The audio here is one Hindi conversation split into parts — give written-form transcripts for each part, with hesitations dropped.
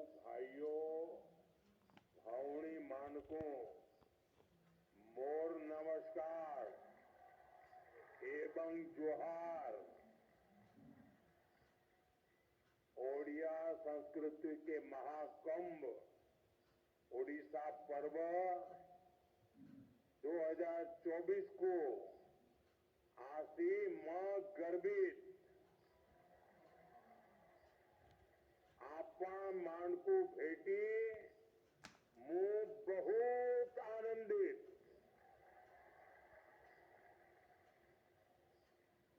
भाइयों, भावनी मानकों, मोर नमस्कार एवं जोहार। ओडिया संस्कृति के महाकुंभ ओडिशा पर्व 2024 को आसी मां गर्भित आपण मानकू भेटी मुझ बहुत आनंदित।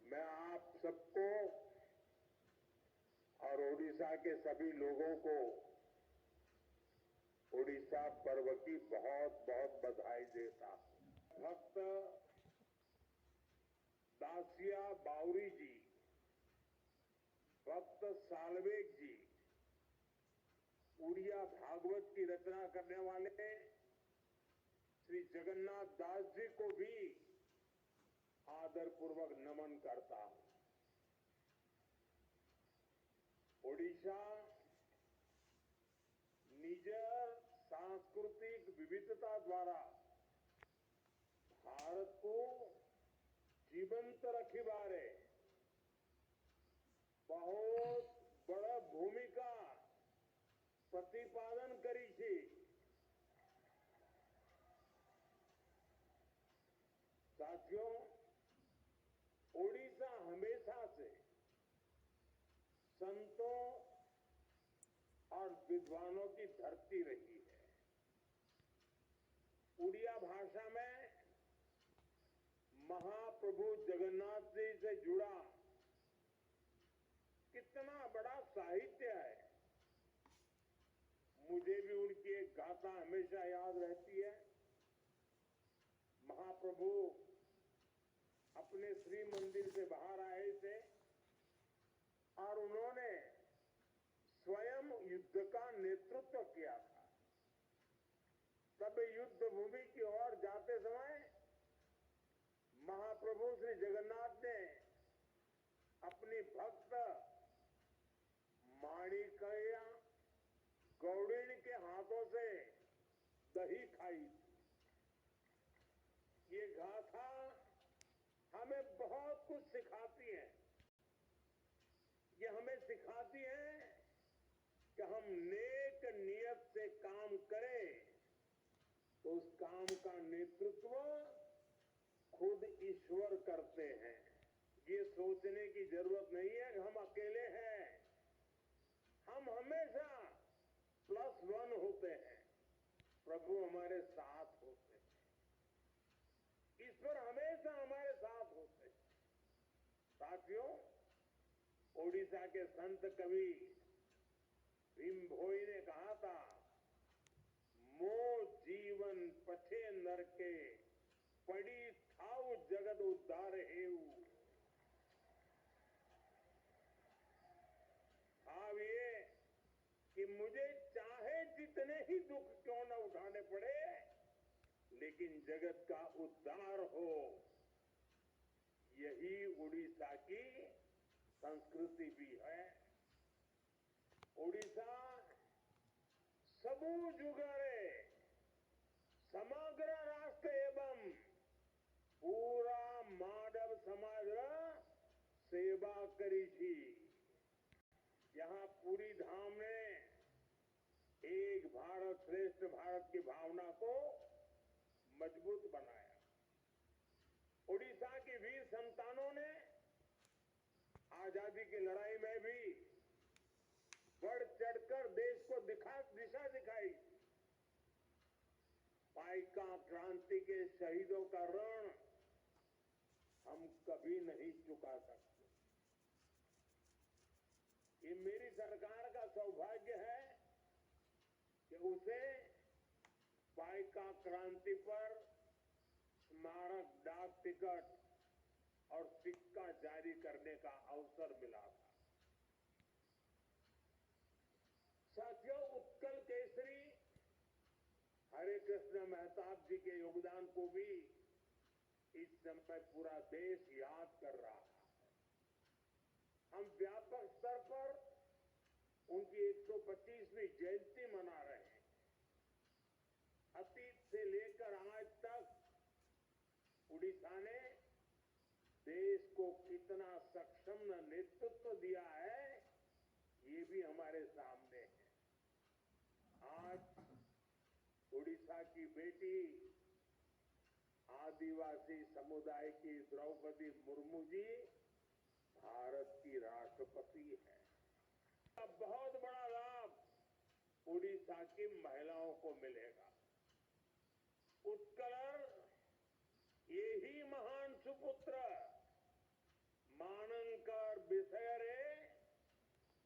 मैं आप सबको और ओडिशा के सभी लोगों को ओडिशा पर्व की बहुत बहुत बधाई देता हूं। भक्त दासिया बावरी जी, भक्त सालवेग जी, उड़िया भागवत की रचना करने वाले श्री जगन्नाथ दास जी को भी आदर पूर्वक नमन करता हूं। ओडिशा निजर सांस्कृतिक विविधता द्वारा भारत को जीवंत रखी बारे बहुत बड़ा भूमिका प्रतिपादन करी थी। साथियों, ओडिशा हमेशा से संतों और विद्वानों की धरती रही है। उड़िया भाषा में महाप्रभु जगन्नाथ जी से जुड़ा कितना बड़ा साहित्य है। मुझे भी उनकी एक गाथा हमेशा याद रहती है। महाप्रभु अपने श्री मंदिर से बाहर आए थे और उन्होंने स्वयं युद्ध का नेतृत्व किया था। तब युद्ध भूमि की ओर जाते समय महाप्रभु श्री जगन्नाथ ने अपनी भक्त माणिकया गौड़िणी के हाथों से दही खाई थी। ये गाथा हमें बहुत कुछ सिखाती है। ये हमें सिखाती है कि हम नेक नियत से काम करें तो उस काम का नेतृत्व खुद ईश्वर करते हैं। ये सोचने की जरूरत नहीं है कि हम अकेले हैं। हम हमेशा +1 होते हैं। प्रभु हमारे साथ होते हैं। ईश्वर हमेशा हमारे साथ होते हैं। साथियों, ओडिशा के संत कवि भीम भोई ने कहा था, मो जीवन पछे नर के पड़ी थाउ जगत उद्धार हेऊ। भाव ये कि मुझे चाहे जितने ही दुख क्यों न उठाने पड़े, लेकिन जगत का उद्धार हो, यही उड़ीसा की संस्कृति भी है। ओडिशा सबू जुगरे समग्र राष्ट्र एवं पूरा मानव समाज सेवा करी थी। यहाँ पूरी धाम ने एक भारत श्रेष्ठ भारत की भावना को मजबूत बनाया। ओडिशा के वीर संतानों ने आजादी की लड़ाई में भी बढ़ चढ़कर देश को दिशा दिखाई। पाइका क्रांति के शहीदों का ऋण हम कभी नहीं चुका सकते। ये मेरी सरकार का सौभाग्य है कि उसे पाइका क्रांति पर स्मारक डाक टिकट और सिक्का जारी करने का अवसर मिला था। साथियों, उत्कल केसरी हरे कृष्ण मेहताब जी के योगदान को भी इस समय पूरा देश याद कर रहा है। हम व्यापक स्तर पर उनकी 25वीं जयंती मना रहे हैं। अतीत से लेकर आज तक उड़ीसा ने देश को कितना सक्षम नेतृत्व दिया है, ये भी हमारे सामने है। आज उड़ीसा की बेटी आदिवासी समुदाय की द्रौपदी मुर्मू जी भारत की राष्ट्रपति है। अब बहुत बड़ा लाभ उड़ीसा की महिलाओं को मिलेगा। उत्कलर ये ही महान सुपुत्र मानंकर विषयरे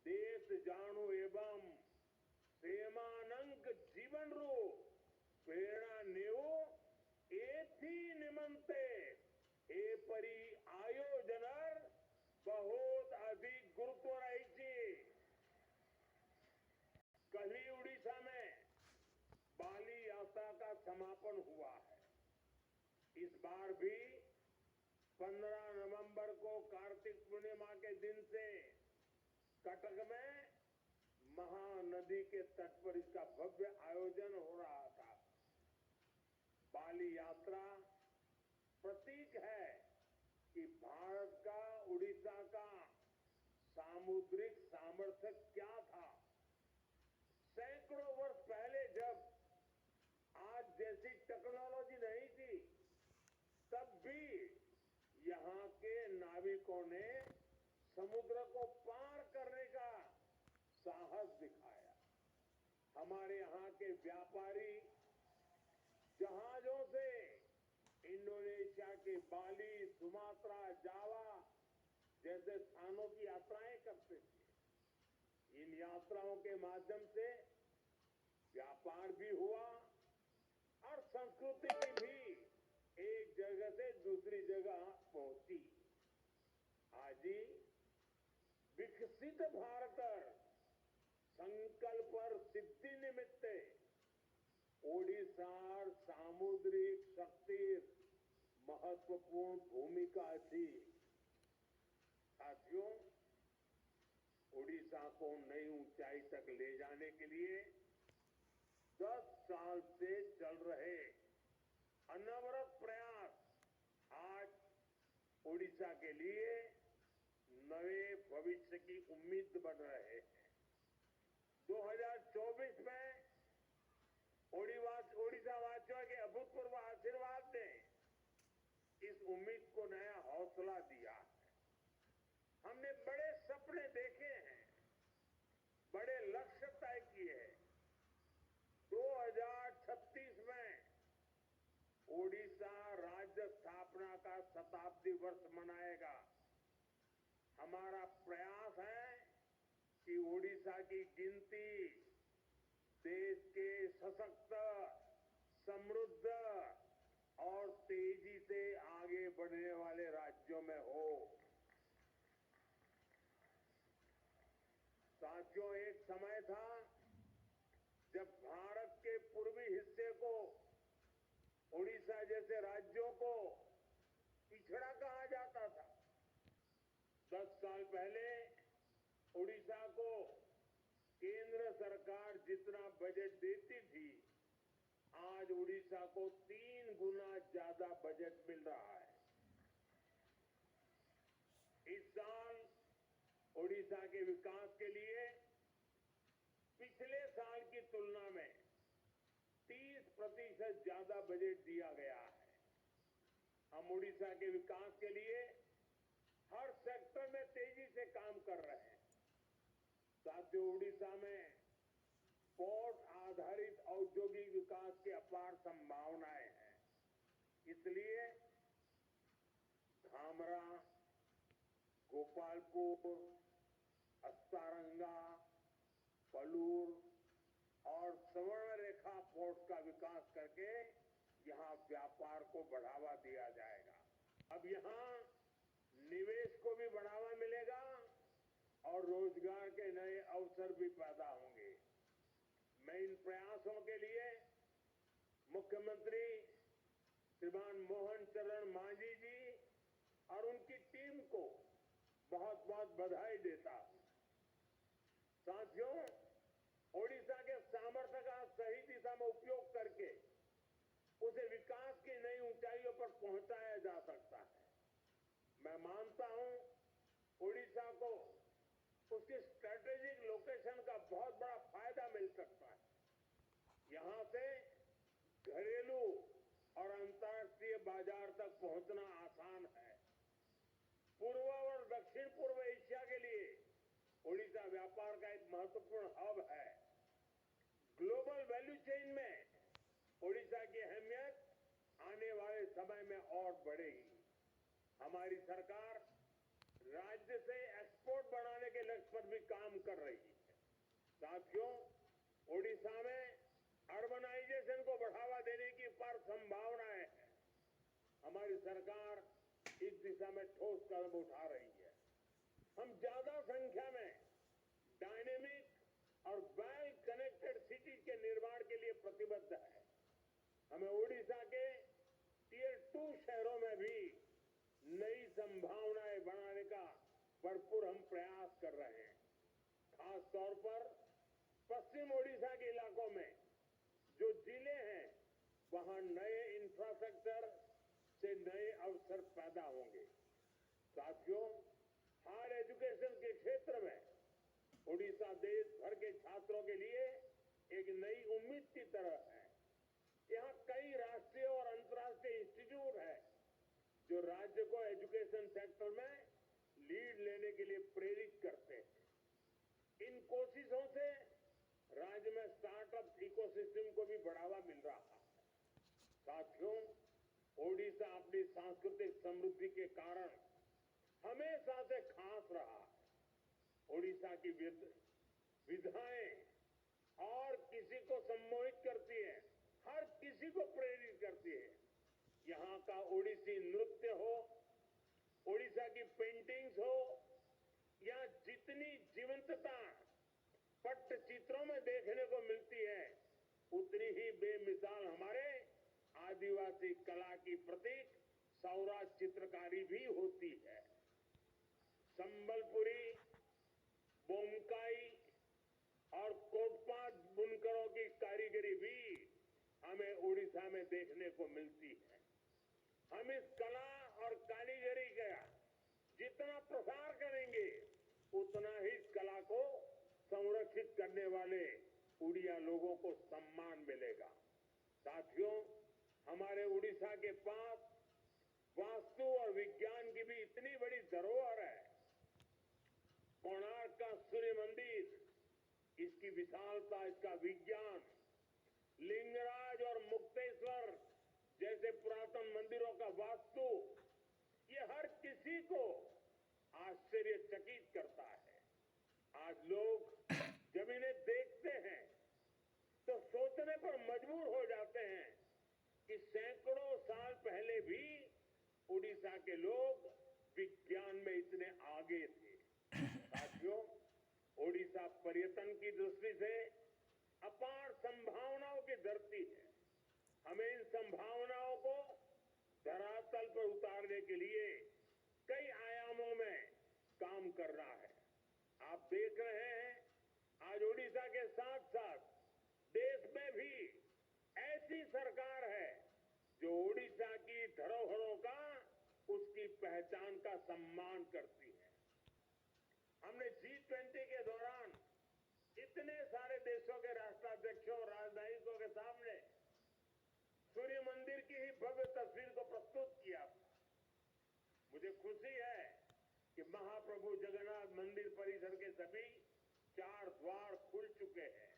देश जाणु एवं सेमानंक जीवन रू प्रेरणा नेवो एथी निमंते ए परी आयोजनर बहुत अधिक गुरुत्व रही। कल ही उड़ीसा में बाली यात्रा का समापन हुआ है। इस बार भी 15 नवंबर को कार्तिक पूर्णिमा के दिन से कटक में महानदी के तट पर इसका भव्य आयोजन हो रहा था। बाली यात्रा प्रतीक है कि भारत का उड़ीसा का सामुद्रिक सामर्थ्य क्या था। सैकड़ों वर्ष पहले जब आज जैसी टेक्नोलॉजी नहीं थी, तब भी यहाँ के नाविकों ने समुद्र को पार करने का साहस दिखाया। हमारे यहाँ के व्यापारी जहाजों से इंडोनेशिया के बाली, सुमात्रा, जावा जैसे स्थानों की यात्राएं करते थे। इन यात्राओं के माध्यम से व्यापार भी हुआ और संस्कृति भी एक जगह से दूसरी जगह पहुंची। आज ही विकसित भारत संकल्प सिद्धि निमित्त ओडिशा सामुद्रिक शक्ति महत्वपूर्ण भूमिका थी। साथियों, उड़ीसा को नई ऊंचाई तक ले जाने के लिए 10 साल से चल रहे अनवरत प्रयास आज उड़ीसा के लिए नए भविष्य की उम्मीद बन रहे हैं। 2024 में ओडिशा वासियों के अभूतपूर्व आशीर्वाद ने इस उम्मीद को नया हौसला दिया है। हमने बड़े सपने देखे हैं, बड़े लक्ष्य तय किए हैं। 2036 में ओडिशा राज्य स्थापना का शताब्दी वर्ष मनाएगा। हमारा प्रयास है कि ओडिशा की गिनती देश के सशक्त, समृद्ध और तेजी से आगे बढ़ने वाले राज्यों में हो। साथियों, एक समय था जब भारत के पूर्वी हिस्से को, ओडिशा जैसे राज्यों को पिछड़ा कहा जाता था। 10 साल पहले ओडिशा को केंद्र सरकार जितना बजट देती थी, आज उड़ीसा को 3 गुना ज्यादा बजट मिल रहा है। इस साल ओडिशा के विकास के लिए पिछले साल की तुलना में 30% ज्यादा बजट दिया गया है। हम उड़ीसा के विकास के लिए हर सेक्टर में तेजी से काम कर रहे हैं। साथियों, उड़ीसा में पोर्ट आधारित औद्योगिक विकास की अपार संभावनाएं हैं। इसलिए धामरा, गोपालपुर, अस्तारंगा, पलूर और स्वर्णरेखा पोर्ट का विकास करके यहां व्यापार को बढ़ावा दिया जाएगा। अब यहां निवेश को भी बढ़ावा मिलेगा और रोजगार के नए अवसर भी पैदा होंगे। मैं इन प्रयासों के लिए मुख्यमंत्री श्रीमान मोहन चरण मांझी जी और उनकी टीम को बहुत बहुत बधाई देता हूं। साथियों, दिशा में उपयोग करके उसे विकास की नई ऊंचाइयों पर पहुंचाया जा सकता है। मैं मानता हूं ओडिशा को उसकी स्ट्रेटेजिक लोकेशन का बहुत बड़ा फायदा मिल सकता है। यहां से घरेलू और अंतर्राष्ट्रीय बाजार तक पहुंचना आसान है। पूर्व और दक्षिण पूर्व एशिया के लिए ओडिशा व्यापार का एक महत्वपूर्ण हब है। ग्लोबल वैल्यू चेन में ओडिशा की अहमियत आने वाले समय में और बढ़ेगी। हमारी सरकार राज्य से एक्सपोर्ट बढ़ाने के लक्ष्य पर भी काम कर रही है। साथियों, ओडिशा में अर्बनाइजेशन को बढ़ावा देने की अपार संभावनाएं हैं। हमारी सरकार इस दिशा में ठोस कदम उठा रही है। हम ज्यादा संख्या में डायनेमिक और वेल कनेक्टेड सिटीज के निर्माण के लिए प्रतिबद्ध है। हमें ओडिशा के टियर 2 शहरों में भी नई संभावनाएं बनाने का भरपूर हम प्रयास कर रहे हैं। खास तौर पर पश्चिम ओडिशा के इलाकों में जो जिले हैं, वहां नए इंफ्रास्ट्रक्चर से नए अवसर पैदा होंगे। साथियों, हायर एजुकेशन के क्षेत्र में ओडिशा देश भर के छात्रों के लिए एक नई उम्मीद की तरह है। यहाँ कई राष्ट्रीय और अंतर्राष्ट्रीय इंस्टीट्यूट है जो राज्य को एजुकेशन सेक्टर में लीड लेने के लिए प्रेरित करते हैं। इन कोशिशों से राज्य में स्टार्टअप इकोसिस्टम को भी बढ़ावा मिल रहा है। साथियों, ओडिशा अपनी सांस्कृतिक समृद्धि के कारण हमेशा से खास रहा है। ओडिशा की विधाएं और किसी को सम्मोहित करती है, हर किसी को प्रेरित करती है। यहाँ का ओडिसी नृत्य हो, ओडिशा की पेंटिंग्स हो, या जितनी जीवंतता पट्टचित्रों में देखने को मिलती है, उतनी ही बेमिसाल हमारे आदिवासी कला की प्रतीक सौराष्ट्र चित्रकारी भी होती है। संबलपुरी, बोमकाई और कोटपा बुनकरों की कारीगरी भी हमें ओडिशा में देखने को मिलती है। हम इस कला और कारीगरी का जितना प्रसार करेंगे, उतना ही इस कला को संरक्षित करने वाले उड़िया लोगों को सम्मान मिलेगा। साथियों, हमारे उड़ीसा के पास वास्तु और विज्ञान की भी इतनी बड़ी धरोहर है। कोणार्क का सूर्य मंदिर, इसकी विशालता, इसका विज्ञान, लिंगराज और मुक्तेश्वर जैसे पुरातन मंदिरों का वास्तु, ये हर किसी को आश्चर्यचकित करता है। आज लोग जब इन्हें देखते हैं तो सोचने पर मजबूर हो जाते हैं कि सैकड़ों साल पहले भी उड़ीसा के लोग विज्ञान में इतने आगे थे। साथियों, ओडिशा पर्यटन की दृष्टि से अपार संभावनाओं की धरती है। हमें इन संभावनाओं को धरातल पर उतारने के लिए कई आयामों में काम करना है। आप देख रहे हैं, आज ओडिशा के साथ साथ देश में भी ऐसी सरकार है जो ओडिशा की धरोहरों का, उसकी पहचान का सम्मान करती है। हमने G20 के दौरान इतने सारे देशों के राष्ट्राध्यक्षों और राजनयिकों के सामने सूर्य मंदिर की ही भव्य तस्वीर को प्रस्तुत किया। मुझे खुशी है कि महाप्रभु जगन्नाथ मंदिर परिसर के सभी 4 द्वार खुल चुके हैं।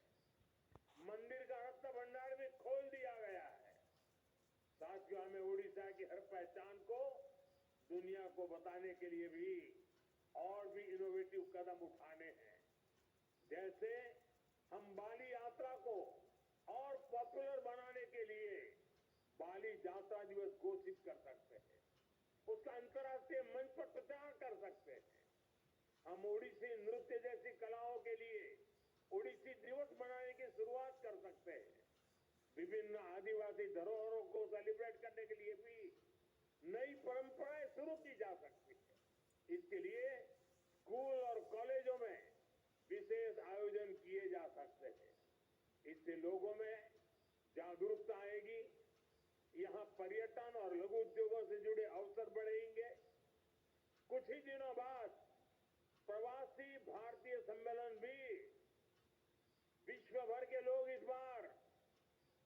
मंदिर का रत्न भंडार भी खोल दिया गया है। साथियों, हमें ओडिशा की हर पहचान को दुनिया को बताने के लिए भी और भी इनोवेटिव कदम उठाने हैं। जैसे हम बाली यात्रा को और पॉपुलर बनाने के लिए बाली यात्रा दिवस घोषित कर सकते हैं, उसका अंतर्राष्ट्रीय मंच पर प्रचार कर सकते हैं। हम ओडिसी नृत्य जैसी कलाओं के लिए ओडिसी दिवस मनाने की शुरुआत कर सकते हैं। विभिन्न आदिवासी धरोहरों को सेलिब्रेट करने के लिए भी नई परंपराएं शुरू की जा सकती है। इसके लिए स्कूल और कॉलेजों में विशेष आयोजन किए जा सकते हैं। इससे लोगों में जागरूकता आएगी, यहाँ पर्यटन और लघु उद्योगों से जुड़े अवसर बढ़ेंगे। कुछ ही दिनों बाद प्रवासी भारतीय सम्मेलन भी विश्व भर के लोग इस बार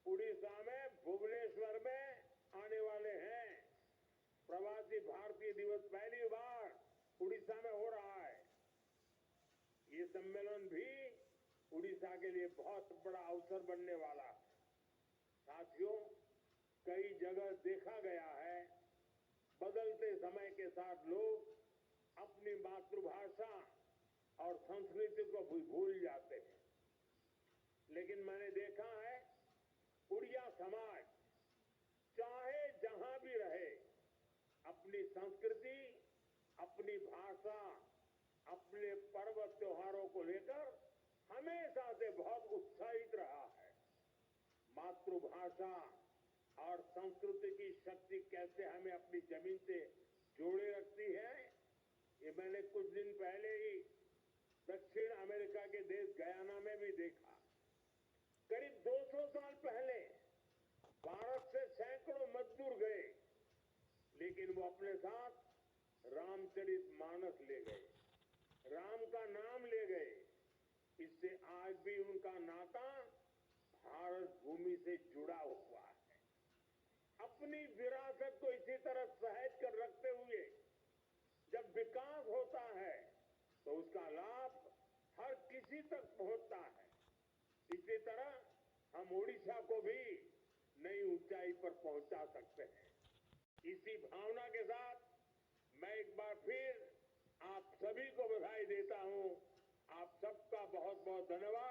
उड़ीसा में भुवनेश्वर में आने वाले हैं। प्रवासी भारतीय दिवस पहली बार उड़ीसा में हो रहा है। ये सम्मेलन भी उड़ीसा के लिए बहुत बड़ा अवसर बनने वाला है। साथियों, कई जगह देखा गया है, बदलते समय के साथ लोग अपनी मातृभाषा और संस्कृति को भूल जाते हैं। लेकिन मैंने देखा है, उड़िया समाज चाहे जहां भी रहे, अपनी संस्कृति, अपनी भाषा, अपने पर्व त्योहारों को लेकर हमेशा से बहुत उत्साहित रहा है। मातृभाषा और संस्कृति की शक्ति कैसे हमें अपनी जमीन से जोड़े रखती है, ये मैंने कुछ दिन पहले ही दक्षिण अमेरिका के देश गयाना में भी देखा। करीब 200 साल पहले भारत से सैकड़ों मजदूर गए, लेकिन वो अपने साथ रामचरितमानस ले गए, राम का नाम ले गए। इससे आज भी उनका नाता भारत भूमि से जुड़ा हुआ है। अपनी विरासत को इसी तरह सहेज कर रखते हुए जब विकास होता है तो उसका लाभ हर किसी तक पहुंचता है। इसी तरह हम ओडिशा को भी नई ऊंचाई पर पहुंचा सकते हैं। इसी भावना के साथ मैं एक बार फिर आप सभी को बधाई देता हूं। आप सबका बहुत बहुत धन्यवाद।